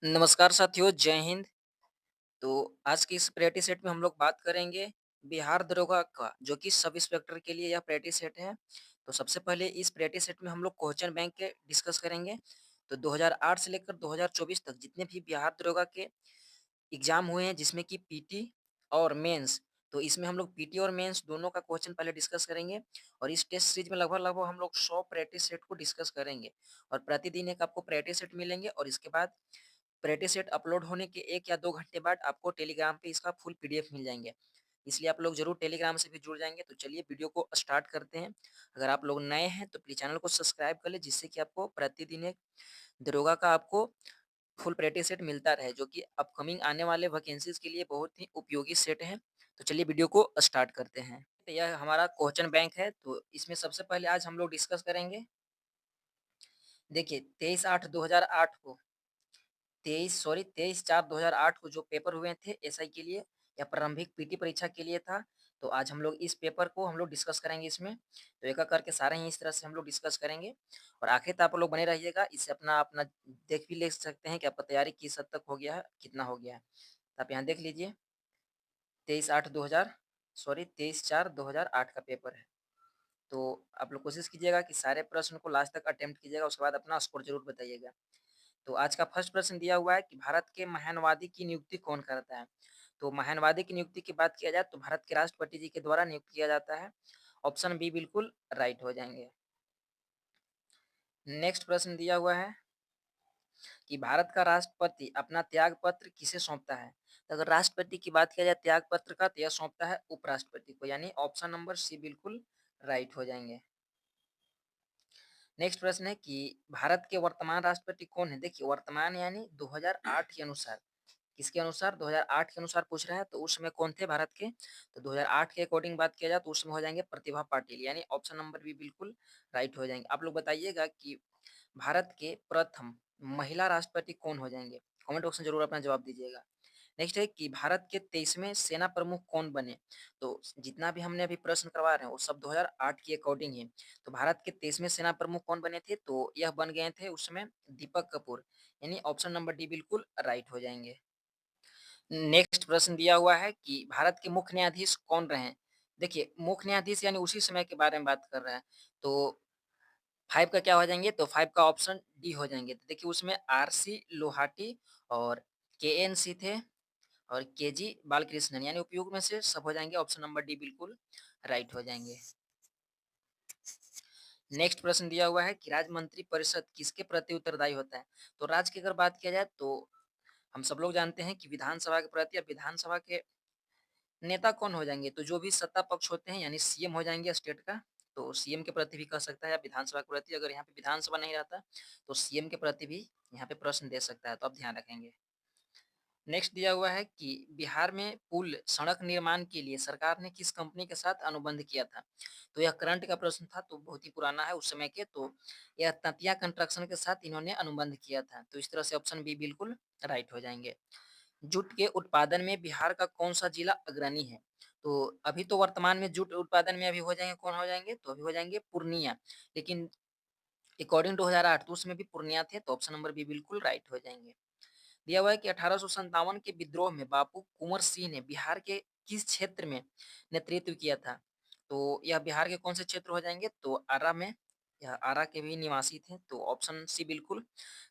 नमस्कार साथियों, जय हिंद। तो आज की इस प्रायोरिटी सेट में हम लोग बात करेंगे बिहार दरोगा का, जो कि सब इंस्पेक्टर के लिए यह प्रायोरिटी सेट है। तो सबसे पहले इस प्रायोरिटी सेट में हम लोग क्वेश्चन बैंक के डिस्कस करेंगे। तो 2008 से लेकर 2024 तक जितने भी बिहार दरोगा के एग्जाम हुए हैं, जिसमें कि पीटी और मेंस, तो इसमें हम लोग पीटी और मेंस दोनों का क्वेश्चन पहले डिस्कस करेंगे। और इस टेस्ट सीरीज में लगभग लगभग हम लोग 100 प्रैक्टिस सेट को डिस्कस करेंगे। और प्रतिदिन एक आपको प्रैक्टिस सेट मिलेंगे, और इसके बाद प्रैक्टिस सेट अपलोड होने के 1 या 2 घंटे बाद आपको टेलीग्राम पे इसका फुल पीडीएफ मिल जाएँगे। इसलिए आप लोग ज़रूर टेलीग्राम से भी जुड़ जाएँगे। तो चलिए वीडियो को स्टार्ट करते हैं। अगर आप लोग नए हैं तो प्लीज़ चैनल को सब्सक्राइब कर लें, जिससे कि आपको प्रतिदिन एक दरोगा का आपको फुल प्रैक्टिस सेट मिलता रहे, जो कि अपकमिंग आने वाले वैकेंसीज़ के लिए बहुत ही उपयोगी सेट है। तो चलिए वीडियो को स्टार्ट करते हैं। तो यह हमारा क्वेश्चन बैंक है, तो इसमें सबसे पहले आज हम लोग डिस्कस करेंगे। देखिए 23/8/2008 को 23/4/2008 को जो पेपर हुए थे एसआई के लिए या प्रारंभिक पीटी परीक्षा के लिए था। तो आज हम लोग इस पेपर को हम लोग डिस्कस करेंगे इसमें। तो एक-एक करके सारे ही इस तरह से हम लोग डिस्कस करेंगे, और आखिर तक आप लोग बने रहिएगा। इससे अपना अपना देख भी ले सकते हैं कि आपका तैयारी किस हद तक हो गया है, कितना हो गया है। तो आप यहाँ देख लीजिए 23/4/2008 का पेपर है। तो आप लोग कोशिश कीजिएगा कि सारे प्रश्न को लास्ट तक अटेम्प्ट कीजिएगा, उसके बाद अपना स्कोर ज़रूर बताइएगा। तो आज का फर्स्ट प्रश्न दिया हुआ है कि भारत के महानवादी की नियुक्ति कौन करता है? तो महानवादी की नियुक्ति की बात किया जाए तो भारत के राष्ट्रपति जी के द्वारा नियुक्त किया जाता है। ऑप्शन बी बिल्कुल राइट हो जाएँगे। नेक्स्ट प्रश्न दिया हुआ है कि भारत का राष्ट्रपति अपना त्याग पत्र किसे सौंपता है? तो अगर राष्ट्रपति की बात किया जाए त्याग पत्र का, तो यह सौंपता है उपराष्ट्रपति को, यानी ऑप्शन नंबर सी बिल्कुल राइट हो जाएँगे। नेक्स्ट प्रश्न है कि भारत के वर्तमान राष्ट्रपति कौन है? देखिए वर्तमान यानी 2008 के अनुसार। किसके अनुसार? 2008 के अनुसार पूछ रहा है, तो उस समय कौन थे भारत के? तो 2008 के अकॉर्डिंग बात किया जाए तो उसमें हो जाएँगे प्रतिभा पाटिल, यानी ऑप्शन नंबर बी बिल्कुल राइट हो जाएँगे। आप लोग बताइएगा कि भारत के प्रथम महिला राष्ट्रपति कौन हो जाएँगे? कमेंट बॉक्स में ज़रूर अपना जवाब दीजिएगा। नेक्स्ट है कि भारत के 23वें सेना प्रमुख कौन बने? तो जितना भी हमने अभी प्रश्न करवा रहे हैं वो सब 2008 के अकॉर्डिंग ही। तो भारत के 23वें सेना प्रमुख कौन बने थे? तो यह बन गए थे उस समय दीपक कपूर, यानी ऑप्शन नंबर डी बिल्कुल राइट हो जाएँगे। नेक्स्ट प्रश्न दिया हुआ है कि भारत के मुख्य न्यायाधीश कौन रहे हैं? देखिए मुख्य न्यायाधीश यानी उसी समय के बारे में बात कर रहा है। तो 5 का क्या हो जाएँगे? तो 5 का ऑप्शन डी हो जाएँगे। तो देखिए उसमें आरसी लोहाटी और केएनसी थे और केजी बालकृष्णन, यानी उपयोग में से सब हो जाएँगे। ऑप्शन नंबर डी बिल्कुल राइट हो जाएँगे। नेक्स्ट प्रश्न दिया हुआ है कि राज्य मंत्री परिषद किसके प्रति उत्तरदायी होता है? तो राज्य की अगर बात किया जाए तो हम सब लोग जानते हैं कि विधानसभा के प्रति, या विधानसभा के नेता कौन हो जाएँगे? तो जो भी सत्ता पक्ष होते हैं, यानी सीएम हो जाएँगे स्टेट का। तो सीएम के प्रति भी कह सकता है, या विधानसभा के प्रति, अगर यहाँ पे विधानसभा नहीं रहता तो सीएम के प्रति भी यहाँ पे प्रश्न दे सकता है, तो आप ध्यान रखेंगे। नेक्स्ट दिया हुआ है कि बिहार में पुल सड़क निर्माण के लिए सरकार ने किस कंपनी के साथ अनुबंध किया था? तो यह करंट का प्रश्न था, तो बहुत ही पुराना है उस समय के। तो यह तंतिया कंस्ट्रक्शन के साथ इन्होंने अनुबंध किया था। तो इस तरह से ऑप्शन बी बिल्कुल राइट हो जाएँगे। जूट के उत्पादन में बिहार का कौन-सा जिला अग्रणी है? तो अभी तो वर्तमान में जूट उत्पादन में अभी हो जाएँगे, कौन हो जाएँगे? तो अभी हो जाएँगे पूर्णिया। लेकिन अकॉर्डिंग टू 2008 तो उसमें भी पूर्णिया थे, तो ऑप्शन नंबर बी बिल्कुल राइट हो जाएँगे। दिया हुआ है कि 1857 के विद्रोह में बापू कुंवर सिंह ने बिहार के किस क्षेत्र में नेतृत्व किया था? तो यह बिहार के कौन से क्षेत्र हो जाएँगे? तो आरा में, यह आरा के भी निवासी थे, तो ऑप्शन सी बिल्कुल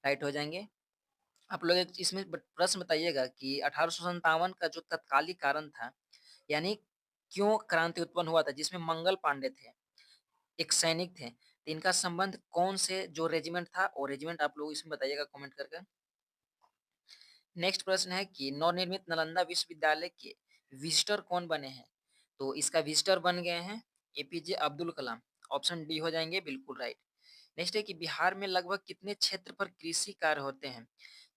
राइट हो जाएँगे। आप लोग एक इसमें प्रश्न बताइएगा कि 1857 का जो तत्कालीन कारण था, यानी क्यों क्रांति उत्पन्न हुआ था, जिसमें मंगल पांडे थे, एक सैनिक थे। तो इनका संबंध कौन से जो रेजिमेंट था, और रेजिमेंट आप लोग इसमें बताइएगा कमेंट करके। नेक्स्ट प्रश्न है कि नवनिर्मित नालंदा विश्वविद्यालय के विजिटर कौन बने हैं? तो इसका विजिटर बन गए हैं APJ Abdul Kalam. Option D हो जाएँगे बिल्कुल राइट। नेक्स्ट है कि बिहार में लगभग कितने क्षेत्र पर कृषि कार्य होते हैं?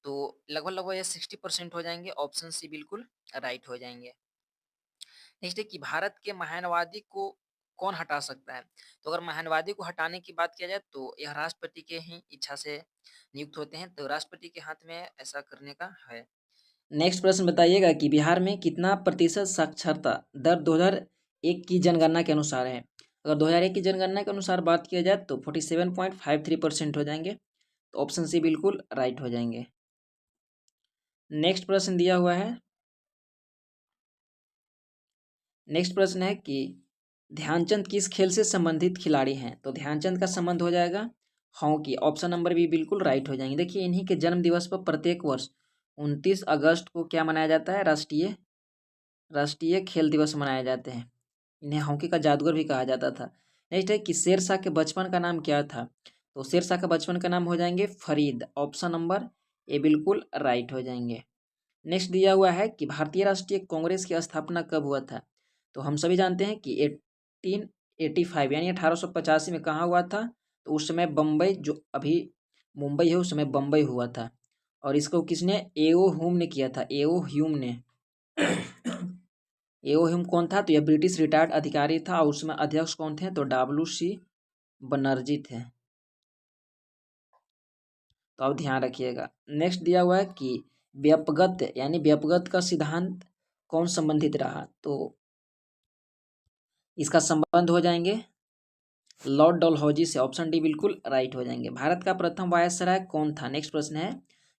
तो लगभग-लगभग ये 60% हो जाएँगे। ऑप्शन सी बिल्कुल राइट हो जाएँगे। नेक्स्ट है कि भारत के महानवादी को कौन हटा सकता है? तो अगर महानवादी को हटाने की बात किया जाए तो यह राष्ट्रपति के ही इच्छा से नियुक्त होते हैं, तो राष्ट्रपति के हाथ में ऐसा करने का है। नेक्स्ट प्रश्न बताइएगा कि बिहार में कितना प्रतिशत साक्षरता दर 2001 की जनगणना के अनुसार है? अगर 2001 की जनगणना के अनुसार बात किया जाए तो 47.53% हो जाएँगे। तो ऑप्शन सी बिल्कुल राइट हो जाएँगे। नेक्स्ट प्रश्न दिया हुआ है, नेक्स्ट प्रश्न है कि ध्यानचंद किस खेल से संबंधित खिलाड़ी हैं? तो ध्यानचंद का संबंध हो जाएगा हॉकी, ऑप्शन नंबर बी बिल्कुल राइट हो जाएंगे। देखिए इन्हीं के जन्म दिवस पर प्रत्येक वर्ष 29 अगस्त को क्या मनाया जाता है? राष्ट्रीय राष्ट्रीय खेल दिवस मनाए जाते हैं। इन्हें हॉकी का जादूगर भी कहा जाता था। नेक्स्ट है कि शेरशाह के बचपन का नाम क्या था? तो शेरशाह का बचपन का नाम हो जाएंगे फरीद, ऑप्शन नंबर ए बिल्कुल राइट हो जाएंगे। नेक्स्ट दिया हुआ है कि भारतीय राष्ट्रीय कांग्रेस की स्थापना कब हुआ था? तो हम सभी जानते हैं कि 1885 यानी 1885 में कहाँ हुआ था? तो उस समय बम्बई, जो अभी मुंबई है, उस समय बम्बई हुआ था। और इसको किसने? एओ ह्यूम ने किया था, एओ ह्यूम ने। एओ ह्यूम कौन था? तो यह ब्रिटिश रिटायर्ड अधिकारी था और उसमें अध्यक्ष कौन थे? तो WC बनर्जी थे। तो अब ध्यान रखिएगा। नेक्स्ट दिया हुआ है कि व्यापगत यानी व्यापगत का सिद्धांत कौन संबंधित रहा? तो इसका संबंध हो जाएंगे लॉर्ड डलहौजी से, ऑप्शन डी बिल्कुल राइट हो जाएंगे। भारत का प्रथम वायसराय कौन था? नेक्स्ट प्रश्न है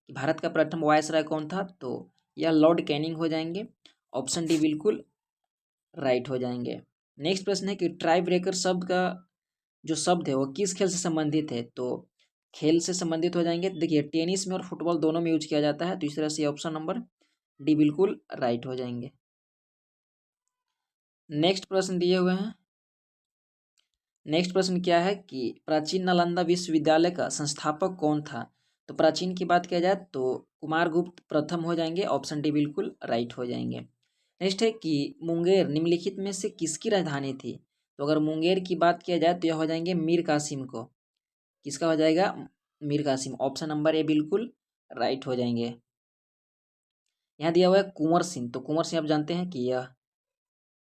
कि भारत का प्रथम वायसराय कौन था? तो यह लॉर्ड कैनिंग हो जाएंगे, ऑप्शन डी बिल्कुल राइट हो जाएंगे। नेक्स्ट प्रश्न है कि ट्राई ब्रेकर शब्द का जो शब्द है वो किस खेल से संबंधित है? तो खेल से संबंधित हो जाएंगे। देखिए टेनिस में और फुटबॉल दोनों में यूज किया जाता है, तो इस तरह से ऑप्शन नंबर डी बिल्कुल राइट हो जाएंगे। नेक्स्ट प्रश्न दिए हुए हैं, नेक्स्ट प्रश्न क्या है कि प्राचीन नालंदा विश्वविद्यालय का संस्थापक कौन था? तो प्राचीन की बात किया जाए तो कुमारगुप्त प्रथम हो जाएंगे, ऑप्शन डी बिल्कुल राइट हो जाएंगे। नेक्स्ट है कि मुंगेर निम्नलिखित में से किसकी राजधानी थी? तो अगर मुंगेर की बात किया जाए तो यह हो जाएंगे मीर कासिम को। किसका हो जाएगा? Mir Qasim, option number A बिल्कुल राइट हो जाएंगे। यहाँ दिया हुआ है कुंवर सिंह, तो कुंवर सिंह आप जानते हैं कि यह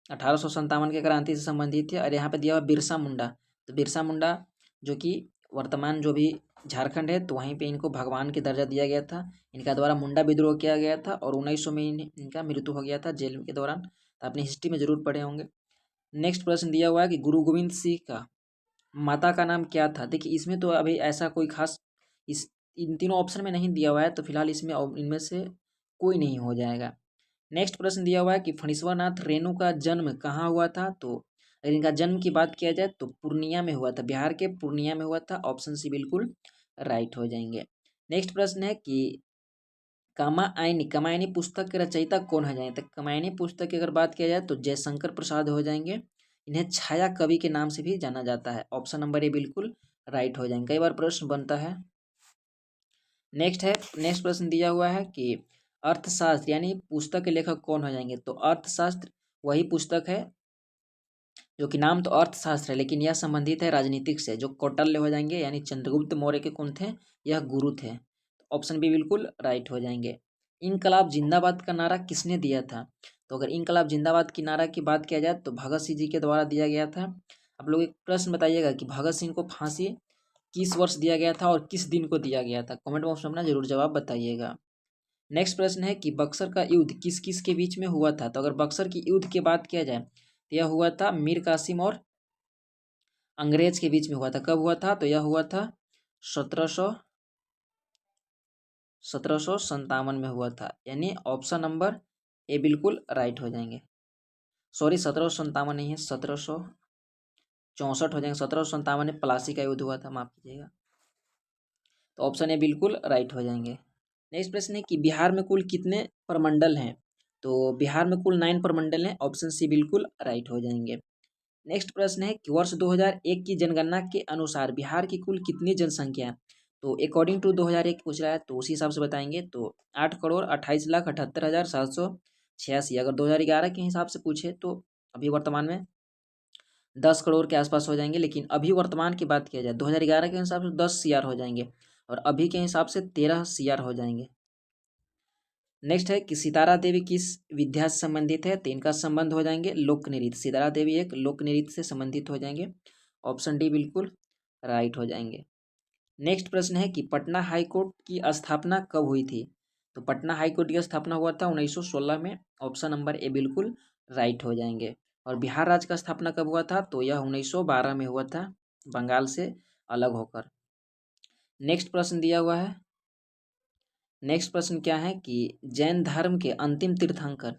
1857 के क्रांति से संबंधित है। और यहाँ पे दिया हुआ बिरसा मुंडा, तो बिरसा मुंडा जो कि वर्तमान जो भी झारखंड है, तो वहीं पे इनको भगवान की दर्जा दिया गया था। इनका द्वारा मुंडा विद्रोह किया गया था और 1900 में इनका मृत्यु हो गया था जेल के दौरान। तो आपने हिस्ट्री में जरूर पढ़े होंगे। नेक्स्ट प्रश्न दिया हुआ है कि गुरु गोविंद सिंह का माता का नाम क्या था? देखिए इसमें तो अभी ऐसा कोई खास इस इन तीनों ऑप्शन में नहीं दिया हुआ है, तो फिलहाल इसमें इनमें से कोई नहीं हो जाएगा। नेक्स्ट प्रश्न दिया हुआ है कि फणीश्वर नाथ रेणु का जन्म कहाँ हुआ था? तो अगर इनका जन्म की बात किया जाए तो पूर्णिया में हुआ था, बिहार के पूर्णिया में हुआ था, ऑप्शन सी बिल्कुल राइट हो जाएंगे। नेक्स्ट प्रश्न है कि कामायनी पुस्तक के रचयिता कौन है जाए? तो कामायनी पुस्तक की अगर बात किया जाए तो जयशंकर प्रसाद हो जाएंगे। इन्हें छाया कवि के नाम से भी जाना जाता है, ऑप्शन नंबर ए बिल्कुल राइट हो जाएंगे। कई बार प्रश्न बनता है। नेक्स्ट प्रश्न दिया हुआ है कि अर्थशास्त्र यानी पुस्तक के लेखक कौन हो जाएंगे? तो अर्थशास्त्र वही पुस्तक है जो कि नाम तो अर्थशास्त्र है लेकिन यह संबंधित है राजनीतिक से, जो कौटिल्य हो जाएंगे यानी चंद्रगुप्त मौर्य के कौन थे? यह गुरु थे, ऑप्शन बी बिल्कुल राइट हो जाएंगे। इनकलाब जिंदाबाद का नारा किसने दिया था? तो अगर इनकलाब जिंदाबाद की नारा की बात किया जाए तो भगत सिंह जी के द्वारा दिया गया था। आप लोग एक प्रश्न बताइएगा कि भगत सिंह को फांसी किस वर्ष दिया गया था और किस दिन को दिया गया था? कमेंट बॉक्स में अपना जरूर जवाब बताइएगा। नेक्स्ट प्रश्न है कि बक्सर का युद्ध किस किस के बीच में हुआ था? तो अगर बक्सर की युद्ध की बात किया जाए तो यह हुआ था मीर कासिम और अंग्रेज के बीच में हुआ था। कब हुआ था? तो यह हुआ था 1757 में हुआ था, यानी ऑप्शन नंबर ए बिल्कुल राइट हो जाएंगे। सॉरी 1757 नहीं है, 1764 हो जाएंगे। 1757 में प्लासी का युद्ध हुआ था, माफ कीजिएगा। तो ऑप्शन ए बिल्कुल राइट हो जाएंगे। नेक्स्ट प्रश्न है कि बिहार में कुल कितने प्रमंडल हैं? तो बिहार में कुल 9 प्रमंडल हैं, ऑप्शन सी बिल्कुल राइट हो जाएंगे। नेक्स्ट प्रश्न है कि वर्ष 2001 की जनगणना के अनुसार बिहार की कुल कितनी जनसंख्या है? तो अकॉर्डिंग टू 2001 पूछ रहा है तो उसी हिसाब से बताएंगे। तो 8,28,78,786। अगर 2011 के हिसाब से पूछे तो अभी वर्तमान में 10 करोड़ के आसपास हो जाएंगे, लेकिन अभी वर्तमान की बात किया जाए 2011 के हिसाब से 10 CR हो जाएंगे और अभी के हिसाब से 13 CR हो जाएंगे। नेक्स्ट है कि सितारा देवी किस विद्या से संबंधित है? तो इनका संबंध हो जाएंगे लोक नृत्य। सितारा देवी एक लोक नृत्य से संबंधित हो जाएंगे, ऑप्शन डी बिल्कुल राइट हो जाएंगे। नेक्स्ट प्रश्न है कि पटना हाई कोर्ट की स्थापना कब हुई थी? तो पटना हाई कोर्ट की स्थापना हुआ था 1916 में, ऑप्शन नंबर ए बिल्कुल राइट हो जाएंगे। और बिहार राज्य का स्थापना कब हुआ था? तो यह 1912 में हुआ था, बंगाल से अलग होकर। नेक्स्ट प्रश्न दिया हुआ है नेक्स्ट प्रश्न क्या है कि जैन धर्म के अंतिम तीर्थंकर,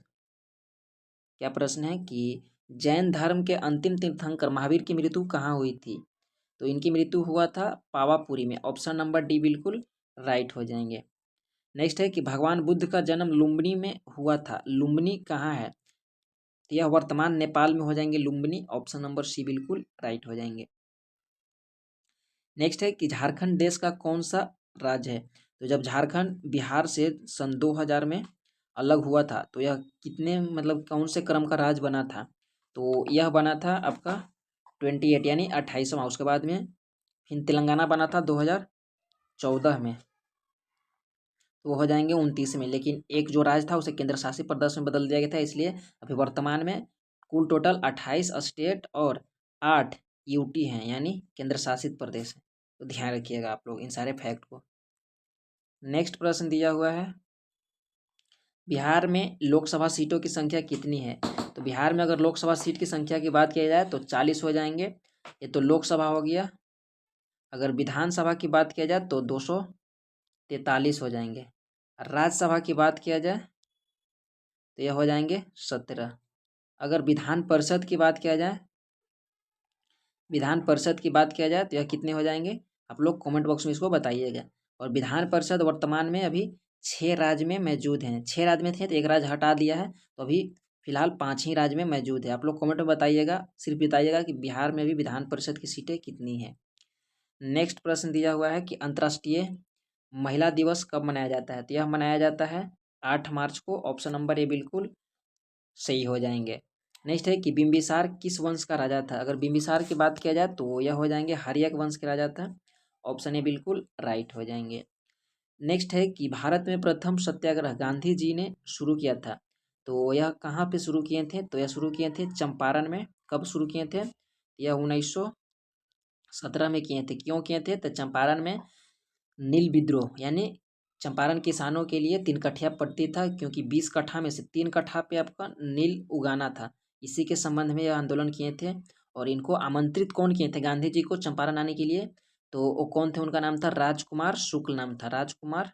क्या प्रश्न है कि जैन धर्म के अंतिम तीर्थंकर महावीर की मृत्यु कहाँ हुई थी? तो इनकी मृत्यु हुआ था पावापुरी में। ऑप्शन नंबर डी बिल्कुल राइट हो जाएंगे। नेक्स्ट है कि भगवान बुद्ध का जन्म लुम्बिनी में हुआ था। लुम्बिनी कहाँ है? तो यह वर्तमान नेपाल में हो जाएंगे लुम्बिनी। ऑप्शन नंबर सी बिल्कुल राइट हो जाएंगे। नेक्स्ट है कि झारखंड देश का कौन सा राज्य है? तो जब झारखंड बिहार से सन 2000 में अलग हुआ था तो यह कितने मतलब कौन से क्रम का राज्य बना था? तो यह बना था आपका 28 यानी 28वां। उसके बाद में फिर तेलंगाना बना था 2014 में, तो वो हो जाएंगे 29 में। लेकिन एक जो राज्य था उसे केंद्र शासित प्रदेश में बदल दिया गया था, इसलिए अभी वर्तमान में कुल टोटल 28 स्टेट और 8 यूटी हैं यानी केंद्र शासित प्रदेश है। तो ध्यान रखिएगा आप लोग इन सारे फैक्ट को। नेक्स्ट प्रश्न दिया हुआ है, बिहार में लोकसभा सीटों की संख्या कितनी है? तो बिहार में अगर लोकसभा सीट की संख्या की बात किया जाए तो 40 हो जाएंगे। ये तो लोकसभा हो गया। अगर विधानसभा की बात किया जाए तो 243 हो जाएंगे। राज्यसभा की बात किया जाए तो यह हो जाएंगे 17। अगर विधान परिषद की बात किया जाए तो यह कितने हो जाएंगे? आप लोग कमेंट बॉक्स में इसको बताइएगा। और विधान परिषद वर्तमान में अभी 6 राज्य में मौजूद हैं। 6 राज्य में थे तो एक राज्य हटा दिया है, तो अभी फिलहाल 5 ही राज्य में मौजूद है। आप लोग कमेंट में बताइएगा, सिर्फ बताइएगा कि बिहार में भी विधान परिषद की सीटें कितनी हैं। नेक्स्ट प्रश्न दिया हुआ है कि अंतर्राष्ट्रीय महिला दिवस कब मनाया जाता है? तो यह मनाया जाता है 8 मार्च को। ऑप्शन नंबर ए बिल्कुल सही हो जाएंगे। नेक्स्ट है कि बिंबिसार किस वंश का राजा था? अगर बिंबिसार की बात किया जाए तो यह हो जाएंगे हर्यक वंश के राजा था। ऑप्शन ए बिल्कुल राइट हो जाएंगे। नेक्स्ट है कि भारत में प्रथम सत्याग्रह गांधी जी ने शुरू किया था, तो यह कहाँ पे शुरू किए थे? तो यह शुरू किए थे चंपारण में। कब शुरू किए थे? यह 1917 में किए थे। क्यों किए थे? तो चंपारण में नील विद्रोह यानी चंपारण किसानों के लिए 3 कट्ठा पड़ती था, क्योंकि 20 कट्ठा में से 3 कट्ठा पे आपका नील उगाना था। इसी के संबंध में यह आंदोलन किए थे। और इनको आमंत्रित कौन किए थे गांधी जी को चंपारण आने के लिए? तो वो कौन थे? उनका नाम था राजकुमार शुक्ल नाम था। राजकुमार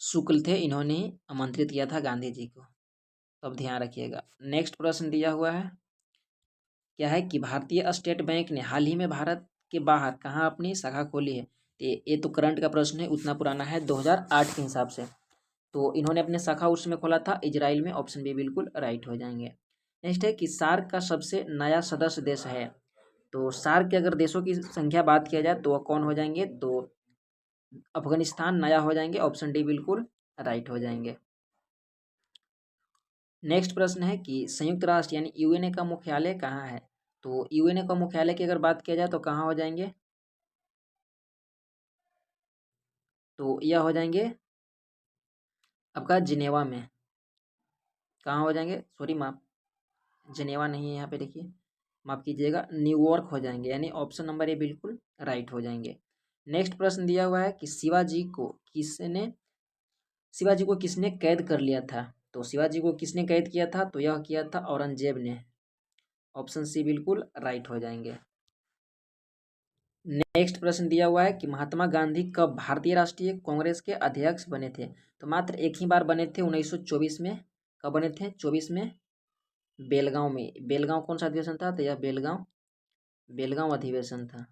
शुक्ल थे, इन्होंने ही आमंत्रित किया था गांधी जी को। तो अब ध्यान रखिएगा। नेक्स्ट प्रश्न दिया हुआ है, क्या है कि भारतीय स्टेट बैंक ने हाल ही में भारत के बाहर कहाँ अपनी शाखा खोली है? ये तो करंट का प्रश्न है, उतना पुराना है 2008 के हिसाब से। तो इन्होंने अपने शाखा उसमें खोला था इजराइल में। ऑप्शन बी बिल्कुल राइट हो जाएंगे। नेक्स्ट है कि सार्क का सबसे नया सदस्य देश है। तो सार्क के अगर देशों की संख्या बात किया जाए तो वह कौन हो जाएंगे? तो अफगानिस्तान नया हो जाएंगे। ऑप्शन डी बिल्कुल राइट हो जाएंगे। नेक्स्ट प्रश्न है कि संयुक्त राष्ट्र यानी यूएनए का मुख्यालय कहाँ है? तो यूएनए का मुख्यालय की अगर बात किया जाए तो कहाँ हो जाएंगे? तो यह हो जाएंगे आपका जिनेवा में। कहाँ हो जाएंगे? सॉरी माफ, जिनेवा नहीं है यहाँ पे, देखिए माफ कीजिएगा, न्यूयॉर्क हो जाएंगे। यानी ऑप्शन नंबर ए बिल्कुल राइट हो जाएंगे। नेक्स्ट प्रश्न दिया हुआ है कि शिवाजी को किसने कैद कर लिया था? तो शिवाजी को किसने कैद किया था? तो यह किया था औरंगजेब ने। ऑप्शन सी बिल्कुल राइट हो जाएंगे। नेक्स्ट प्रश्न दिया हुआ है कि महात्मा गांधी कब भारतीय राष्ट्रीय कांग्रेस के अध्यक्ष बने थे? तो मात्र एक ही बार बने थे 1924 में। कब बने थे? 24 में बेलगांव में। बेलगांव कौन सा अधिवेशन था? तो यह बेलगांव बेलगांव अधिवेशन था।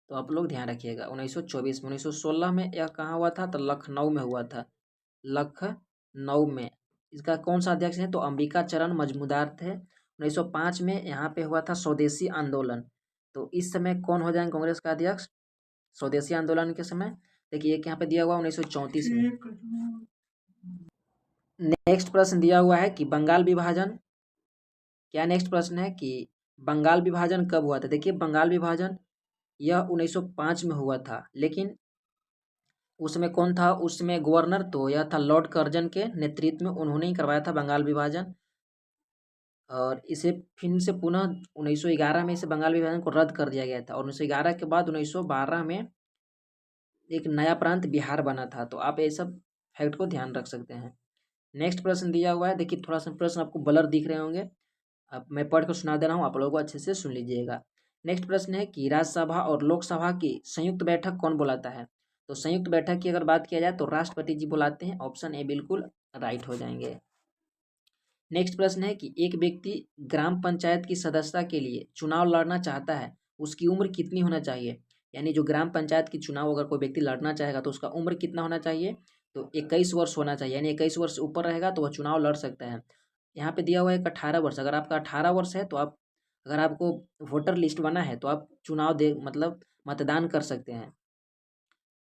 तो आप लोग ध्यान रखिएगा 1924 में। 1916 में यह कहाँ हुआ था? तो लखनऊ में हुआ था। लखनऊ में। इसका कौन सा अध्यक्ष है? तो अंबिका चरण मजमूदार थे। 1905 में यहाँ पे हुआ था स्वदेशी आंदोलन। तो इस समय कौन हो जाएंगे कांग्रेस का अध्यक्ष स्वदेशी आंदोलन के समय? देखिए एक यहाँ पे दिया हुआ 1934 में। नेक्स्ट प्रश्न दिया हुआ है कि बंगाल विभाजन, क्या नेक्स्ट प्रश्न है कि बंगाल विभाजन कब हुआ था? देखिए बंगाल विभाजन यह 1905 में हुआ था, लेकिन उसमें कौन था? उसमें गवर्नर तो यह था लॉर्ड कर्जन के नेतृत्व में, उन्होंने ही करवाया था बंगाल विभाजन। और इसे फिर से पुनः 1911 में इसे बंगाल विभाजन को रद्द कर दिया गया था। और 1911 के बाद 1912 में एक नया प्रांत बिहार बना था। तो आप ये सब फैक्ट को ध्यान रख सकते हैं। नेक्स्ट प्रश्न दिया हुआ है, देखिए थोड़ा सा प्रश्न आपको ब्लर दिख रहे होंगे, अब मैं पढ़ कर सुना दे रहा हूँ, आप लोगों को अच्छे से सुन लीजिएगा। नेक्स्ट प्रश्न है कि राज्यसभा और लोकसभा की संयुक्त बैठक कौन बुलाता है? तो संयुक्त बैठक की अगर बात किया जाए तो राष्ट्रपति जी बुलाते हैं, ऑप्शन ए बिल्कुल राइट हो जाएंगे। नेक्स्ट प्रश्न है कि एक व्यक्ति ग्राम पंचायत की सदस्यता के लिए चुनाव लड़ना चाहता है, उसकी उम्र कितनी होना चाहिए? यानी जो ग्राम पंचायत की चुनाव अगर कोई व्यक्ति लड़ना चाहेगा तो उसका उम्र कितना होना चाहिए? तो 21 वर्ष होना चाहिए, यानी 21 वर्ष से ऊपर रहेगा तो वह चुनाव लड़ सकता है। यहाँ पे दिया हुआ है 18 वर्ष, अगर आपका 18 वर्ष है तो आप, अगर आपको वोटर लिस्ट बना है तो आप चुनाव दे मतलब मतदान कर सकते हैं।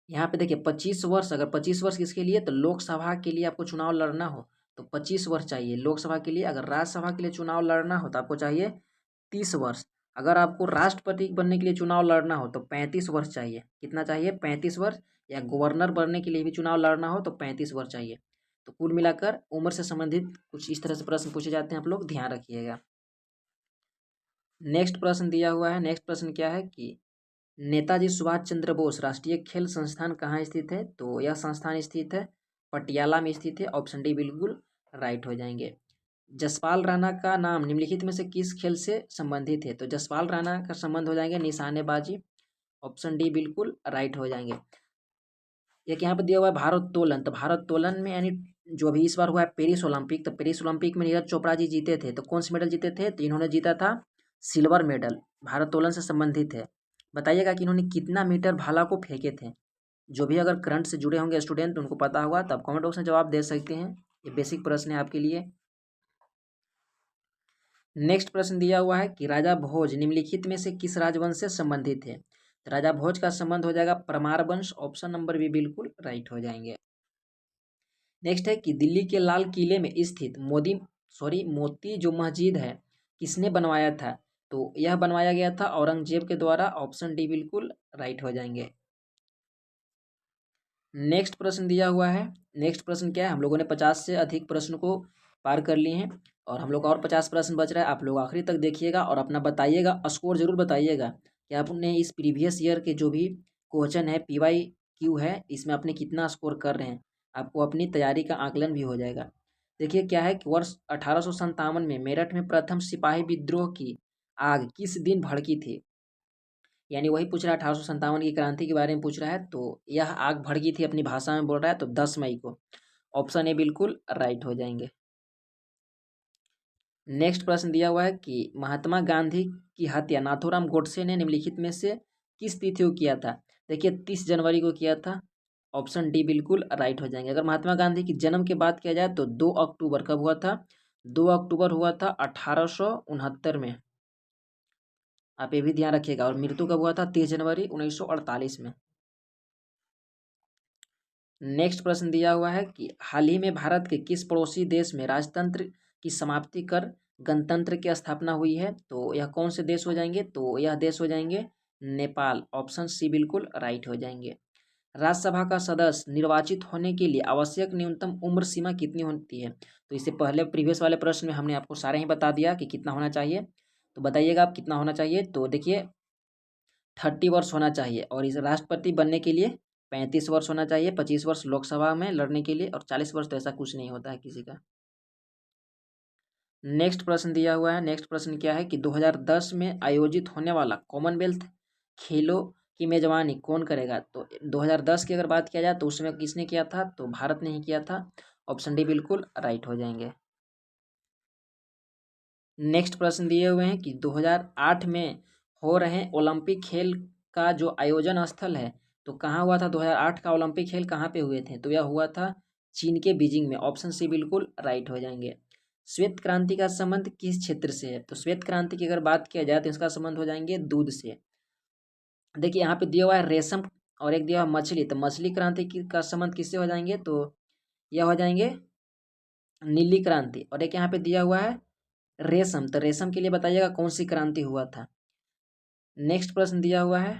यहाँ पे देखिए 25 वर्ष, अगर 25 वर्ष किसके लिए, तो लोकसभा के लिए आपको चुनाव लड़ना हो तो 25 वर्ष चाहिए लोकसभा के लिए। अगर राज्यसभा के लिए चुनाव लड़ना हो तो आपको चाहिए 30 वर्ष। अगर आपको राष्ट्रपति बनने के लिए चुनाव लड़ना हो तो 35 वर्ष चाहिए। कितना चाहिए? 35 वर्ष। या गवर्नर बनने के लिए भी चुनाव लड़ना हो तो 35 वर्ष चाहिए। तो कुल मिलाकर उम्र से संबंधित कुछ इस तरह से प्रश्न पूछे जाते हैं, आप लोग ध्यान रखिएगा। नेक्स्ट प्रश्न दिया हुआ है, नेक्स्ट प्रश्न क्या है कि नेताजी सुभाष चंद्र बोस राष्ट्रीय खेल संस्थान कहाँ स्थित है? तो यह संस्थान स्थित है पटियाला में स्थित है, ऑप्शन डी बिल्कुल राइट हो जाएंगे। जसपाल राणा का नाम निम्नलिखित में से किस खेल से संबंधित है? तो जसपाल राणा का संबंध हो जाएंगे निशानेबाजी, ऑप्शन डी बिल्कुल राइट हो जाएंगे। एक यहाँ पे दिया हुआ है भारोत्तोलन, तो भारोत्तोलन में यानी जो अभी इस बार हुआ है पेरिस ओलंपिक, तो पेरिस ओलंपिक में नीरज चोपड़ा जी जीते थे, तो कौन से मेडल जीते थे? तो इन्होंने जीता था सिल्वर मेडल, भारोत्तोलन से संबंधित है। बताइएगा कि इन्होंने कितना मीटर भाला को फेंके थे? जो भी अगर करंट से जुड़े होंगे स्टूडेंट उनको पता होगा, तब कमेंट बॉक्स में जवाब दे सकते हैं। ये बेसिक प्रश्न है आपके लिए। नेक्स्ट प्रश्न दिया हुआ है कि राजा भोज निम्नलिखित में से किस राजवंश से संबंधित है? तो राजा भोज का संबंध हो जाएगा परमार वंश, ऑप्शन नंबर बी बिल्कुल राइट हो जाएंगे। नेक्स्ट है कि दिल्ली के लाल किले में स्थित मोती जो मस्जिद है किसने बनवाया था? तो यह बनवाया गया था औरंगजेब के द्वारा, ऑप्शन डी बिल्कुल राइट हो जाएंगे। नेक्स्ट प्रश्न दिया हुआ है, नेक्स्ट प्रश्न क्या है, हम लोगों ने 50 से अधिक प्रश्न को पार कर लिए हैं और हम लोग और 50 प्रश्न बच रहा है। आप लोग आखिरी तक देखिएगा और अपना बताइएगा, स्कोर जरूर बताइएगा कि आपने इस प्रीवियस ईयर के जो भी क्वेश्चन है PYQ है इसमें आपने कितना स्कोर कर रहे हैं। आपको अपनी तैयारी का आकलन भी हो जाएगा। देखिए क्या है कि वर्ष 1857 में मेरठ में प्रथम सिपाही विद्रोह की आग किस दिन भड़की थी? यानी वही पूछ रहा है 1857 की क्रांति के बारे में पूछ रहा है। तो यह आग भड़की थी अपनी भाषा में बोल रहा है तो 10 मई को, ऑप्शन ए बिल्कुल राइट हो जाएंगे। नेक्स्ट प्रश्न दिया हुआ है कि महात्मा गांधी की हत्या नाथूराम गोडसे ने निम्नलिखित में से किस तिथि को किया था? देखिए 30 जनवरी को किया था, ऑप्शन डी बिल्कुल राइट हो जाएंगे। अगर महात्मा गांधी की जन्म की बात किया जाए तो 2 अक्टूबर कब हुआ था? 2 अक्टूबर हुआ था 1869 में, आप ये भी ध्यान रखिएगा। और मृत्यु कब हुआ था? 30 जनवरी 1948 में। नेक्स्ट प्रश्न दिया हुआ है कि हाल ही में भारत के किस पड़ोसी देश में राजतंत्र की समाप्ति कर गणतंत्र की स्थापना हुई है? तो यह कौन से देश हो जाएंगे? तो यह देश हो जाएंगे नेपाल, ऑप्शन सी बिल्कुल राइट हो जाएंगे। राज्यसभा का सदस्य निर्वाचित होने के लिए आवश्यक न्यूनतम उम्र सीमा कितनी होती है? तो इससे पहले प्रीवियस वाले प्रश्न में हमने आपको सारे ही बता दिया कि कितना होना चाहिए। तो बताइएगा आप कितना होना चाहिए? तो देखिए 30 वर्ष होना चाहिए और इस राष्ट्रपति बनने के लिए 35 वर्ष होना चाहिए, 25 वर्ष लोकसभा में लड़ने के लिए और 40 वर्ष तो ऐसा कुछ नहीं होता है किसी का। नेक्स्ट प्रश्न दिया हुआ है, नेक्स्ट प्रश्न क्या है कि 2010 में आयोजित होने वाला कॉमनवेल्थ खेलों की मेजबानी कौन करेगा? तो 2010 की अगर बात किया जाए तो उसमें किसने किया था? तो भारत ने ही किया था, ऑप्शन डी बिल्कुल राइट हो जाएंगे। नेक्स्ट प्रश्न दिए हुए हैं कि 2008 में हो रहे ओलंपिक खेल का जो आयोजन स्थल है तो कहाँ हुआ था? 2008 का ओलंपिक खेल कहाँ पे हुए थे? तो यह हुआ था चीन के बीजिंग में, ऑप्शन सी बिल्कुल राइट हो जाएंगे। श्वेत क्रांति का संबंध किस क्षेत्र से है? तो श्वेत क्रांति की अगर बात किया जाए तो इसका संबंध हो जाएंगे दूध से। देखिए यहाँ पे दिया हुआ है रेशम और एक दिया हुआ मछली, तो मछली क्रांति का संबंध किससे हो जाएंगे? तो यह हो जाएंगे नीली क्रांति। और एक यहाँ पे दिया हुआ है रेशम, तो रेशम के लिए बताइएगा कौन सी क्रांति हुआ था। नेक्स्ट प्रश्न दिया हुआ है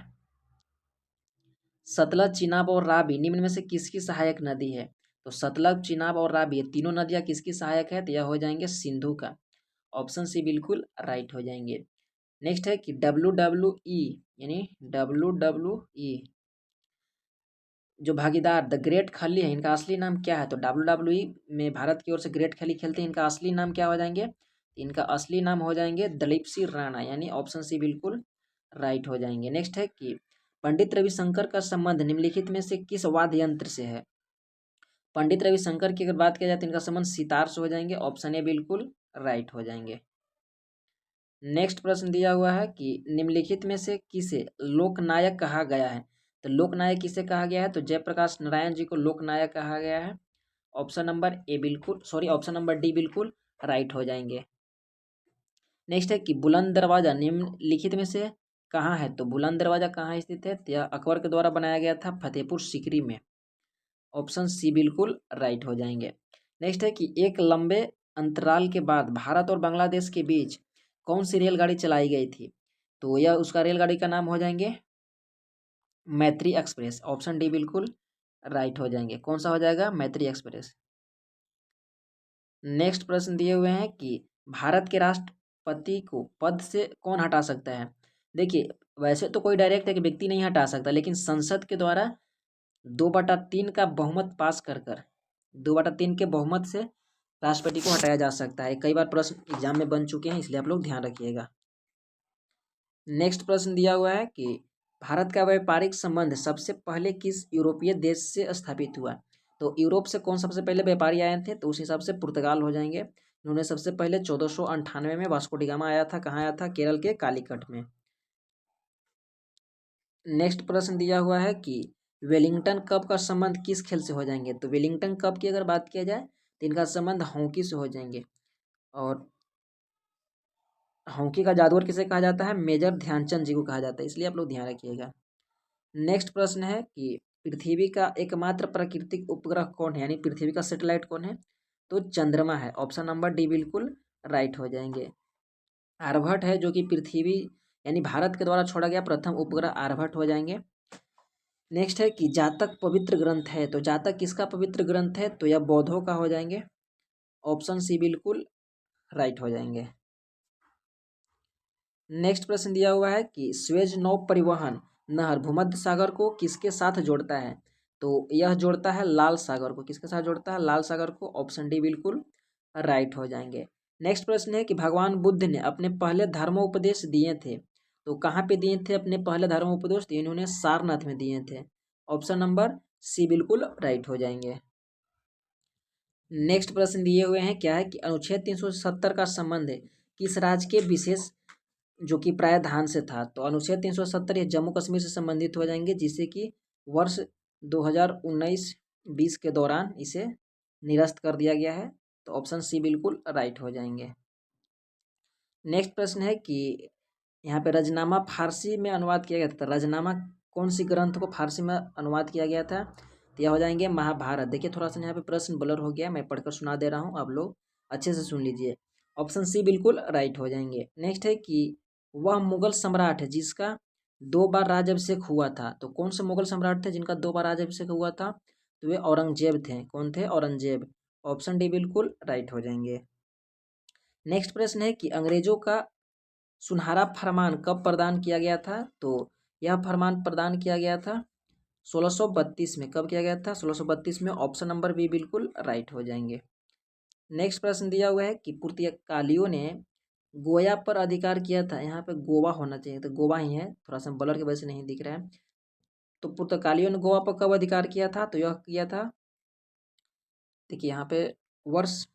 सतलज, चिनाब और रावी निम्न में से किसकी सहायक नदी है? तो सतलज, चिनाब और रावी ये तीनों नदियां किसकी सहायक है? तो यह हो जाएंगे सिंधु का, ऑप्शन सी बिल्कुल राइट हो जाएंगे। नेक्स्ट है कि WWE यानी WWE जो भागीदार द ग्रेट खली है इनका असली नाम क्या है? तो WWE में भारत की ओर से ग्रेट खली खेलते हैं, इनका असली नाम क्या हो जाएंगे? इनका असली नाम हो जाएंगे दलीप सिंह राणा, यानी ऑप्शन सी बिल्कुल राइट हो जाएंगे। नेक्स्ट है कि पंडित रविशंकर का संबंध निम्नलिखित में से किस वाद्य यंत्र से है? पंडित रविशंकर की अगर बात किया जाए तो इनका संबंध सितार से हो जाएंगे। ऑप्शन ए बिल्कुल राइट हो जाएंगे। नेक्स्ट प्रश्न दिया हुआ है कि निम्नलिखित में से किसे लोकनायक कहा गया है? तो लोकनायक किसे कहा गया है? तो जयप्रकाश नारायण जी को लोकनायक कहा गया है। ऑप्शन नंबर डी बिल्कुल राइट हो जाएंगे। नेक्स्ट है कि बुलंद दरवाजा निम्नलिखित में से कहाँ है? तो बुलंद दरवाजा कहाँ स्थित है? तो यह अकबर के द्वारा बनाया गया था फतेहपुर सीकरी में। ऑप्शन सी बिल्कुल राइट हो जाएंगे। नेक्स्ट है कि एक लंबे अंतराल के बाद भारत और बांग्लादेश के बीच कौन सी रेलगाड़ी चलाई गई थी? तो यह उसका रेलगाड़ी का नाम हो जाएंगे मैत्री एक्सप्रेस। ऑप्शन डी बिल्कुल राइट हो जाएंगे। कौन सा हो जाएगा? मैत्री एक्सप्रेस। नेक्स्ट प्रश्न दिए हुए हैं कि भारत के राष्ट्रपति को पद से कौन हटा सकता है? देखिए, वैसे तो कोई डायरेक्ट एक व्यक्ति नहीं हटा सकता, लेकिन संसद के द्वारा 2/3 का बहुमत पास कर 2/3 के बहुमत से राष्ट्रपति को हटाया जा सकता है। कई बार प्रश्न एग्जाम में बन चुके हैं, इसलिए आप लोग ध्यान रखिएगा। नेक्स्ट प्रश्न दिया हुआ है कि भारत का व्यापारिक संबंध सबसे पहले किस यूरोपीय देश से स्थापित हुआ? तो यूरोप से कौन सबसे पहले व्यापारी आए थे? तो उस हिसाब से पुर्तगाल हो जाएंगे। उन्होंने सबसे पहले 1498 में वास्को डी गामा आया था। कहाँ आया था? केरल के कालीकट में। नेक्स्ट प्रश्न दिया हुआ है कि वेलिंगटन कप का संबंध किस खेल से हो जाएंगे? तो वेलिंगटन कप की अगर बात किया जाए तो इनका संबंध हॉकी से हो जाएंगे। और हॉकी का जादूगर किसे कहा जाता है? मेजर ध्यानचंद जी को कहा जाता है, इसलिए आप लोग ध्यान रखिएगा। नेक्स्ट प्रश्न है कि पृथ्वी का एकमात्र प्राकृतिक उपग्रह कौन है, यानी पृथ्वी का सैटेलाइट कौन है? तो चंद्रमा है। ऑप्शन नंबर डी बिल्कुल राइट हो जाएंगे। आर्यभट्ट है, जो कि पृथ्वी यानी भारत के द्वारा छोड़ा गया प्रथम उपग्रह आर्यभट्ट हो जाएंगे। नेक्स्ट है कि जातक पवित्र ग्रंथ है, तो जातक किसका पवित्र ग्रंथ है? तो यह बौद्धों का हो जाएंगे। ऑप्शन सी बिल्कुल राइट हो जाएंगे। नेक्स्ट प्रश्न दिया हुआ है कि स्वेज नौ परिवहन नहर भूमध्य सागर को किसके साथ जोड़ता है? तो यह जोड़ता है लाल सागर को। किसके साथ जोड़ता है? लाल सागर को। ऑप्शन डी बिल्कुल राइट हो जाएंगे। नेक्स्ट प्रश्न है कि भगवान बुद्ध ने अपने पहले धर्मोपदेश दिए थे, तो कहाँ पे दिए थे अपने पहले धर्मोपदेश? तो इन्होंने सारनाथ में दिए थे। ऑप्शन नंबर सी बिल्कुल राइट हो जाएंगे। नेक्स्ट प्रश्न दिए हुए हैं क्या है कि अनुच्छेद 370 का संबंध है किस राज्य के विशेष जो कि प्रायधान से था? तो अनुच्छेद 370 ये जम्मू कश्मीर से संबंधित हो जाएंगे, जिसे कि वर्ष 2019-20 के दौरान इसे निरस्त कर दिया गया है। तो ऑप्शन सी बिल्कुल राइट हो जाएंगे। नेक्स्ट प्रश्न है कि यहाँ पे रजनामा फारसी में अनुवाद किया गया था। रजनामा कौन सी ग्रंथ को फारसी में अनुवाद किया गया था? तो यह हो जाएंगे महाभारत। देखिए, थोड़ा सा यहाँ पे प्रश्न ब्लर हो गया, मैं पढ़कर सुना दे रहा हूँ, आप लोग अच्छे से सुन लीजिए। ऑप्शन सी बिल्कुल राइट हो जाएंगे। नेक्स्ट है कि वह मुगल सम्राट है जिसका 2 बार राज्याभिषेक हुआ था। तो कौन से मुगल सम्राट थे जिनका 2 बार राज्याभिषेक हुआ था? तो वे औरंगजेब थे। कौन थे? औरंगजेब। ऑप्शन डी बिल्कुल राइट हो जाएंगे। नेक्स्ट प्रश्न है कि अंग्रेजों का सुनहरा फरमान कब प्रदान किया गया था? तो यह फरमान प्रदान किया गया था 1632 में। कब किया गया था? 1632 में। ऑप्शन नंबर बी बिल्कुल राइट हो जाएंगे। नेक्स्ट प्रश्न दिया हुआ है कि पुर्तगालियों ने गोया पर अधिकार किया था। यहाँ पे गोवा होना चाहिए, तो गोवा ही है, थोड़ा सा ब्लर की वजह से नहीं दिख रहा है। तो पुर्तगालियों ने गोवा पर कब अधिकार किया था? तो यह किया था, देखिए यहाँ पे वर्ष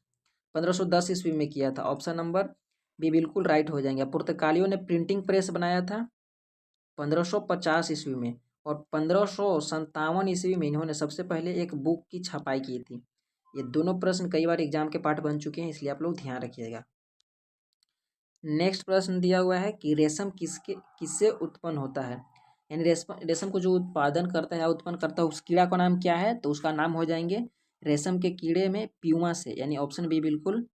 1510 ईस्वी में किया था। ऑप्शन नंबर बी बिल्कुल राइट हो जाएंगे। पुर्तगालियों ने प्रिंटिंग प्रेस बनाया था 1550 ईस्वी में, और 1557 ईस्वी में इन्होंने सबसे पहले एक बुक की छपाई की थी। ये दोनों प्रश्न कई बार एग्जाम के पार्ट बन चुके हैं, इसलिए आप लोग ध्यान रखिएगा। नेक्स्ट प्रश्न दिया हुआ है कि रेशम किससे उत्पन्न होता है, यानी रेशम को जो उत्पादन करता है या उत्पन्न करता है उस कीड़ा का नाम क्या है? तो उसका नाम हो जाएंगे रेशम के कीड़े में प्यूमा से, यानी ऑप्शन बी बिल्कुल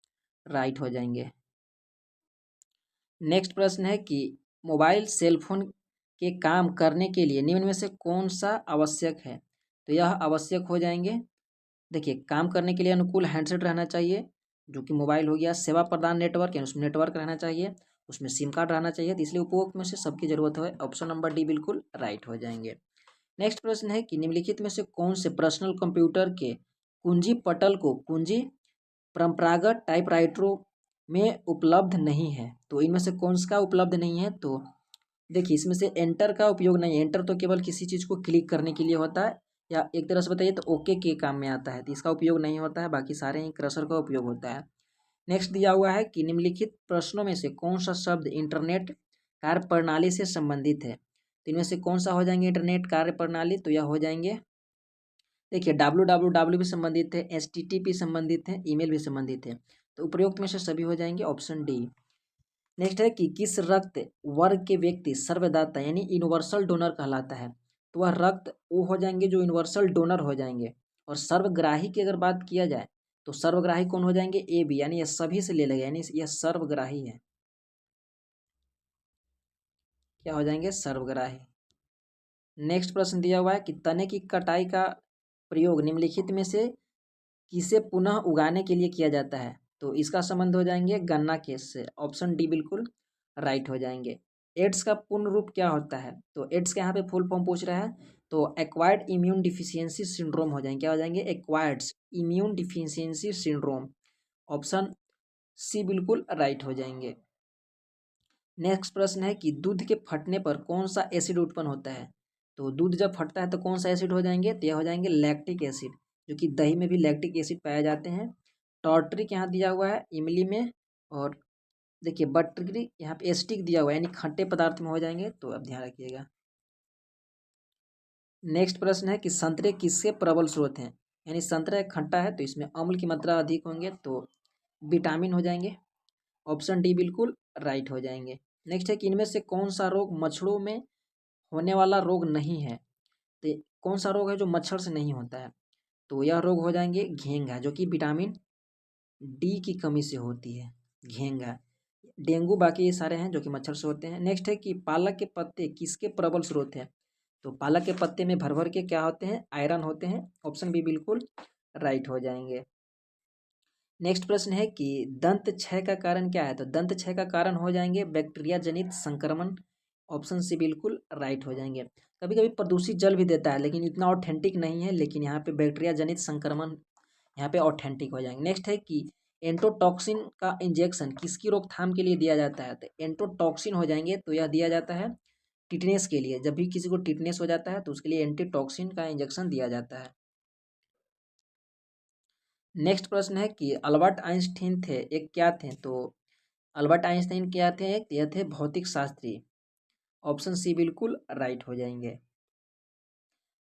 राइट हो जाएंगे। नेक्स्ट प्रश्न है कि मोबाइल सेलफोन के काम करने के लिए निम्न में से कौन सा आवश्यक है? तो यह आवश्यक हो जाएंगे, देखिए, काम करने के लिए अनुकूल हैंडसेट रहना चाहिए, जो कि मोबाइल हो गया। सेवा प्रदान नेटवर्क, यानी उसमें नेटवर्क रहना चाहिए, उसमें सिम कार्ड रहना चाहिए। तो इसलिए उपभोक्ता में से सबकी जरूरत है। ऑप्शन नंबर डी बिल्कुल राइट हो जाएंगे। नेक्स्ट प्रश्न है कि निम्नलिखित में से कौन से पर्सनल कंप्यूटर के कुंजी पटल को कुंजी परंपरागत टाइपराइटरों में उपलब्ध नहीं है? तो इनमें से कौन सा उपलब्ध नहीं है? तो देखिए इसमें से एंटर का उपयोग नहीं है, एंटर तो केवल किसी चीज़ को क्लिक करने के लिए होता है, या एक तरह से बताइए तो ओके के काम में आता है, तो इसका उपयोग नहीं होता है, बाकी सारे ही क्रसर का उपयोग होता है। नेक्स्ट दिया हुआ है कि निम्नलिखित प्रश्नों में से कौन सा शब्द इंटरनेट कार्य प्रणाली से संबंधित है, तो इनमें से कौन सा हो जाएंगे इंटरनेट कार्य प्रणाली, तो यह हो जाएंगे, देखिए www भी संबंधित है, HTTP संबंधित है, ईमेल भी संबंधित है, तो उपरोक्त में से सभी हो जाएंगे ऑप्शन डी। नेक्स्ट है कि किस रक्त वर्ग के व्यक्ति सर्वदाता यानी यूनिवर्सल डोनर कहलाता है, तो वह रक्त वो हो जाएंगे जो यूनिवर्सल डोनर हो जाएंगे। और सर्वग्राही की अगर बात किया जाए तो सर्वग्राही कौन हो जाएंगे, ए बी, यानी यह सभी से ले लेगा, यानी यह सर्वग्राही है, क्या हो जाएंगे सर्वग्राही। नेक्स्ट प्रश्न दिया हुआ है कि तने की कटाई का प्रयोग निम्नलिखित में से किसे पुनः उगाने के लिए किया जाता है, तो इसका संबंध हो जाएंगे गन्ना केस से, ऑप्शन डी बिल्कुल राइट हो जाएंगे। एड्स का पूर्ण रूप क्या होता है, तो एड्स के यहाँ पे फुल फॉर्म पूछ रहा है, तो एक्वायर्ड इम्यून डिफिशियंसी सिंड्रोम हो जाएंगे, क्या हो जाएंगे acquired immune deficiency syndrome, option C बिल्कुल राइट हो जाएंगे। नेक्स्ट प्रश्न है कि दूध के फटने पर कौन सा एसिड उत्पन्न होता है, तो दूध जब फटता है तो कौन सा एसिड हो जाएंगे, तो यह हो जाएंगे लैक्टिक एसिड, जो कि दही में भी लैक्टिक एसिड पाए जाते हैं। टॉर्ट्रिक यहाँ दिया हुआ है इमली में, और देखिए बट्रिक यहाँ पे एसिटिक दिया हुआ है, यानी खट्टे पदार्थ में हो जाएंगे, तो अब ध्यान रखिएगा। नेक्स्ट प्रश्न है कि संतरे किसके प्रबल स्रोत हैं, यानी संतरा एक खट्टा है तो इसमें अम्ल की मात्रा अधिक होंगे, तो विटामिन हो जाएंगे, ऑप्शन डी बिल्कुल राइट हो जाएंगे। नेक्स्ट है कि इनमें से कौन सा रोग मच्छरों में होने वाला रोग नहीं है, तो कौन सा रोग है जो मच्छर से नहीं होता है, तो यह रोग हो जाएंगे घेंघा, जो कि विटामिन डी की कमी से होती है, घेंघा। डेंगू बाकी ये सारे हैं जो कि मच्छर से होते हैं। नेक्स्ट है कि पालक के पत्ते किसके प्रबल स्रोत हैं, तो पालक के पत्ते में भर भर के क्या होते हैं, आयरन होते हैं, ऑप्शन बी बिल्कुल राइट हो जाएंगे। नेक्स्ट प्रश्न है कि दंत क्षय का कारण क्या है, तो दंत क्षय का कारण हो जाएंगे बैक्टीरिया जनित संक्रमण, ऑप्शन सी बिल्कुल राइट हो जाएंगे। कभी कभी प्रदूषित जल भी देता है लेकिन इतना ऑथेंटिक नहीं है, लेकिन यहाँ पे बैक्टीरिया जनित संक्रमण यहाँ पे ऑथेंटिक हो जाएंगे। नेक्स्ट है कि एंटोटॉक्सिन का इंजेक्शन किसकी रोकथाम के लिए दिया जाता है, तो एंटोटॉक्सिन हो जाएंगे, तो यह दिया जाता है टिटनेस के लिए, जब भी किसी को टिटनेस हो जाता है तो उसके लिए एंटीटॉक्सिन का इंजेक्शन दिया जाता है। नेक्स्ट प्रश्न है कि अल्बर्ट आइंस्टीन थे एक क्या थे, तो अल्बर्ट आइंस्टीन क्या थे, एक यह थे भौतिक शास्त्री, ऑप्शन सी बिल्कुल राइट हो जाएंगे।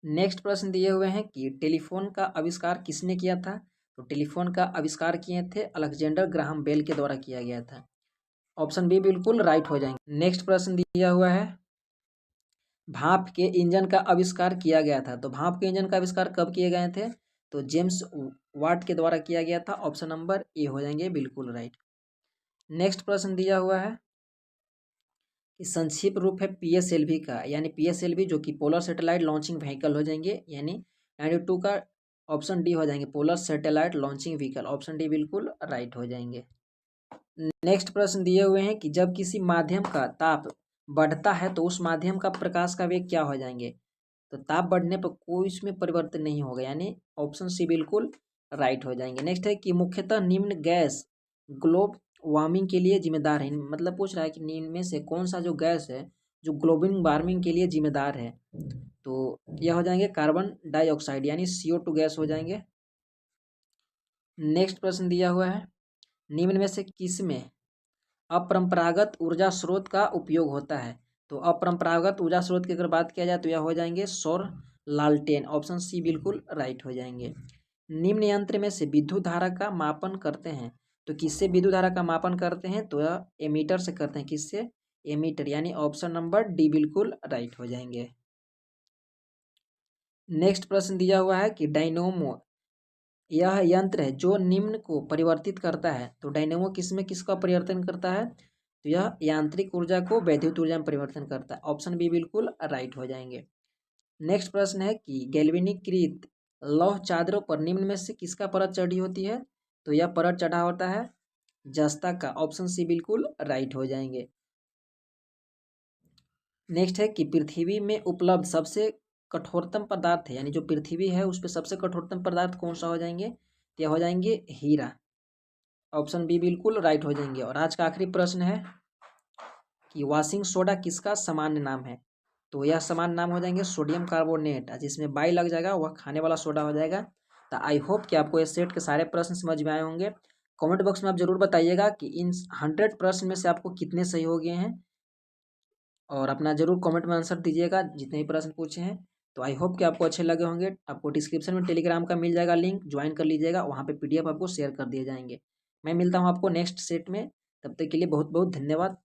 नेक्स्ट प्रश्न दिए हुए हैं कि टेलीफोन का आविष्कार किसने किया था, तो टेलीफोन का आविष्कार किए थे अलेक्जेंडर ग्राहम बेल के द्वारा किया गया था, ऑप्शन बी बिल्कुल राइट हो जाएंगे। नेक्स्ट प्रश्न दिया हुआ है भाप के इंजन का आविष्कार किया गया था, तो भाप के इंजन का आविष्कार कब किए गए थे, तो जेम्स वाट के द्वारा किया गया था, ऑप्शन नंबर ए हो जाएंगे बिल्कुल राइट। नेक्स्ट प्रश्न दिया हुआ है कि संक्षिप्त रूप है PSLV का, यानी PSLV जो कि पोलर सैटेलाइट लॉन्चिंग व्हीकल हो जाएंगे, यानी 92 का ऑप्शन डी हो जाएंगे polar satellite launching vehicle, option D बिल्कुल राइट हो जाएंगे। नेक्स्ट प्रश्न दिए हुए हैं कि जब किसी माध्यम का ताप बढ़ता है तो उस माध्यम का प्रकाश का वेग क्या हो जाएंगे, तो ताप बढ़ने पर कोई इसमें परिवर्तन नहीं होगा, यानी ऑप्शन सी बिल्कुल राइट हो जाएंगे। नेक्स्ट है कि मुख्यतः निम्न गैस ग्लोब वार्मिंग के लिए जिम्मेदार है, मतलब पूछ रहा है कि निम्न में से कौन सा जो गैस है जो ग्लोबल वार्मिंग के लिए जिम्मेदार है, तो यह हो जाएंगे कार्बन डाइऑक्साइड, यानी CO2 गैस हो जाएंगे। नेक्स्ट प्रश्न दिया हुआ है निम्न में से किस में अपरंपरागत ऊर्जा स्रोत का उपयोग होता है, तो अपरंपरागत ऊर्जा स्रोत की अगर बात किया जाए तो यह हो जाएंगे सौर लालटेन, ऑप्शन सी बिल्कुल राइट हो जाएंगे। निम्न यंत्र में से विद्युत धारा का मापन करते हैं, तो किससे विद्युत धारा का मापन करते हैं, तो यह एमीटर से करते हैं, किससे एमीटर, यानी ऑप्शन नंबर डी बिल्कुल राइट हो जाएंगे। नेक्स्ट प्रश्न दिया हुआ है कि डायनोमो यह यंत्र है जो निम्न को परिवर्तित करता है, तो डायनेमो किसमें किसका परिवर्तन करता है, तो यह यांत्रिक ऊर्जा को वैद्युत ऊर्जा में परिवर्तन करता है, ऑप्शन बी बिल्कुल राइट हो जाएंगे। नेक्स्ट प्रश्न है कि गैल्वेनीकृत लौह चादरों पर निम्न में से किसका परत चढ़ी होती है, तो यह परत चढ़ा होता है जस्ता का, ऑप्शन सी बिल्कुल राइट हो जाएंगे। नेक्स्ट है कि पृथ्वी में उपलब्ध सबसे कठोरतम पदार्थ है, यानी जो पृथ्वी है उस पर सबसे कठोरतम पदार्थ कौन सा हो जाएंगे, तो यह हो जाएंगे हीरा, ऑप्शन बी बिल्कुल राइट हो जाएंगे। और आज का आखिरी प्रश्न है कि वॉशिंग सोडा किसका सामान्य नाम है। तो यह सामान्य नाम हो जाएंगे सोडियम कार्बोनेट, जिसमें बाई लग जाएगा वह खाने वाला सोडा हो जाएगा। तो आई होप कि आपको इस सेट के सारे प्रश्न समझ में आए होंगे। कमेंट बॉक्स में आप जरूर बताइएगा कि इन 100 प्रश्न में से आपको कितने सही हो गए हैं, और अपना जरूर कमेंट में आंसर दीजिएगा जितने भी प्रश्न पूछे हैं। तो आई होप कि आपको अच्छे लगे होंगे। आपको डिस्क्रिप्शन में टेलीग्राम का मिल जाएगा लिंक, ज्वाइन कर लीजिएगा, वहाँ पे PDF आपको शेयर कर दिए जाएंगे। मैं मिलता हूँ आपको नेक्स्ट सेट में, तब तक के लिए बहुत बहुत धन्यवाद।